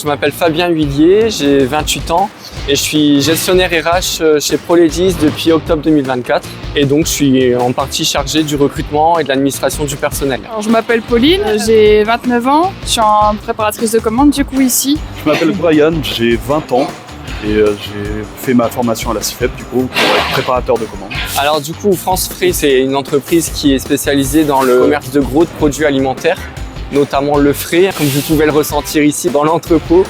je m'appelle Fabien Huillier, j'ai 28 ans et je suis gestionnaire RH chez Proledis depuis octobre 2024. Et donc, je suis en partie chargé du recrutement et de l'administration du personnel. Alors, je m'appelle Pauline, j'ai 29 ans, je suis en préparatrice de commande du coup ici. Je m'appelle Brian, j'ai 20 ans. Et j'ai fait ma formation à la CIFEP du coup pour être préparateur de commandes. Alors du coup, France Frais, c'est une entreprise qui est spécialisée dans le commerce de gros de produits alimentaires, notamment le frais, comme vous pouvez le ressentir ici dans l'entrepôt.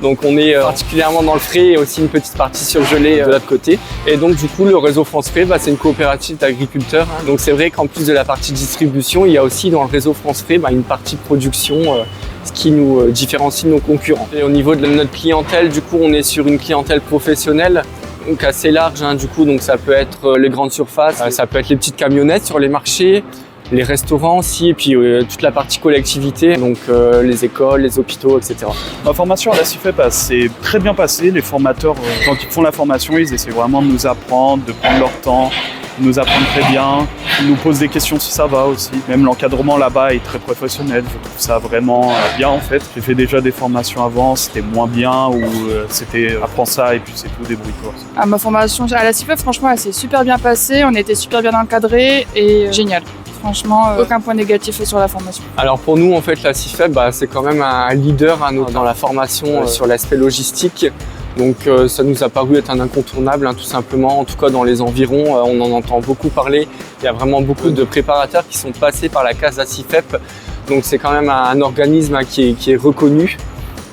Donc on est particulièrement dans le frais et aussi une petite partie surgelée de l'autre côté. Et donc du coup, le réseau France Frais, c'est une coopérative d'agriculteurs. Donc c'est vrai qu'en plus de la partie distribution, il y a aussi dans le réseau France Frais une partie production, ce qui nous différencie de nos concurrents. Et au niveau de notre clientèle, du coup, on est sur une clientèle professionnelle, donc assez large. Du coup, donc ça peut être les grandes surfaces, ça peut être les petites camionnettes sur les marchés, les restaurants aussi, et puis toute la partie collectivité, donc les écoles, les hôpitaux, etc. Ma formation à la CIFEP s'est très bien passée. Les formateurs, quand ils font la formation, ils essaient vraiment de nous apprendre, de prendre leur temps, de nous apprendre très bien. Ils nous posent des questions si ça va aussi. Même l'encadrement là-bas est très professionnel. Je trouve ça vraiment bien en fait. J'ai fait déjà des formations avant, c'était moins bien, ou c'était apprends ça et puis c'est tout, débrouille-toi. Ma formation à la CIFEP, franchement, elle s'est super bien passée, on était super bien encadrés et génial. Franchement, aucun point négatif sur la formation. Alors pour nous, en fait, la CIFEP, c'est quand même un leader dans la formation sur l'aspect logistique. Donc ça nous a paru être un incontournable, tout simplement. En tout cas, dans les environs, on en entend beaucoup parler. Il y a vraiment beaucoup de préparateurs qui sont passés par la case CIFEP. Donc c'est quand même un organisme qui est reconnu.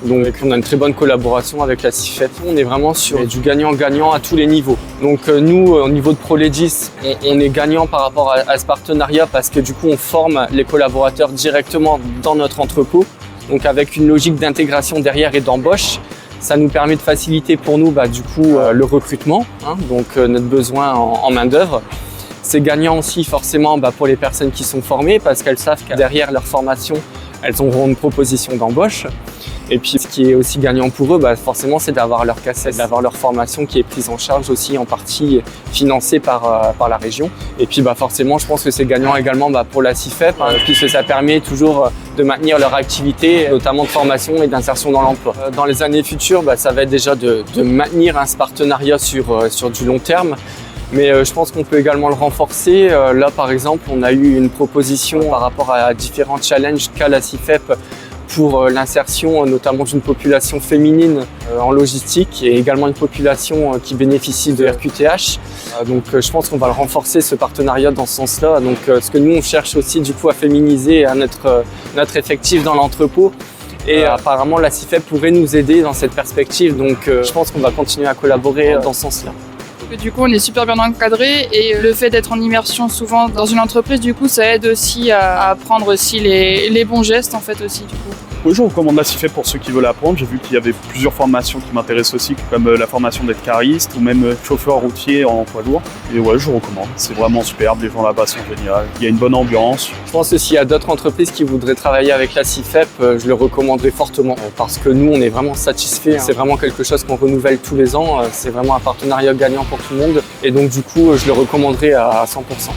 Donc on a une très bonne collaboration avec la CIFEP. On est vraiment sur du gagnant-gagnant à tous les niveaux. Donc nous, au niveau de Proledis, on est gagnant par rapport à ce partenariat parce que du coup on forme les collaborateurs directement dans notre entrepôt. Donc avec une logique d'intégration derrière et d'embauche. Ça nous permet de faciliter pour nous le recrutement, donc notre besoin en main-d'œuvre. C'est gagnant aussi forcément pour les personnes qui sont formées parce qu'elles savent que derrière leur formation, elles auront une proposition d'embauche. Et puis ce qui est aussi gagnant pour eux, forcément, c'est d'avoir leur cassette, d'avoir leur formation qui est prise en charge aussi en partie financée par la région. Et puis forcément, je pense que c'est gagnant également pour la CIFEP, puisque ça permet toujours de maintenir leur activité, notamment de formation et d'insertion dans l'emploi. Dans les années futures, ça va être déjà de maintenir ce partenariat sur du long terme. Mais je pense qu'on peut également le renforcer. Là, par exemple, on a eu une proposition par rapport à différents challenges qu'a la CIFEP pour l'insertion notamment d'une population féminine en logistique et également une population qui bénéficie de RQTH. Donc je pense qu'on va le renforcer ce partenariat dans ce sens-là. Donc ce que nous on cherche aussi du coup à féminiser notre effectif dans l'entrepôt. Et apparemment la CIFEP pourrait nous aider dans cette perspective. Donc je pense qu'on va continuer à collaborer dans ce sens-là. Du coup, on est super bien encadré et le fait d'être en immersion souvent dans une entreprise, du coup, ça aide aussi à apprendre aussi les bons gestes en fait aussi du coup. Oui, je recommande la CIFEP pour ceux qui veulent apprendre. J'ai vu qu'il y avait plusieurs formations qui m'intéressent aussi, comme la formation d'être cariste ou même chauffeur routier en poids lourd. Et ouais, je recommande. C'est vraiment superbe, les gens là-bas sont géniaux. Il y a une bonne ambiance. Je pense que s'il y a d'autres entreprises qui voudraient travailler avec la CIFEP, je le recommanderais fortement parce que nous, on est vraiment satisfaits. C'est vraiment quelque chose qu'on renouvelle tous les ans. C'est vraiment un partenariat gagnant pour tout le monde. Et donc, du coup, je le recommanderais à 100%.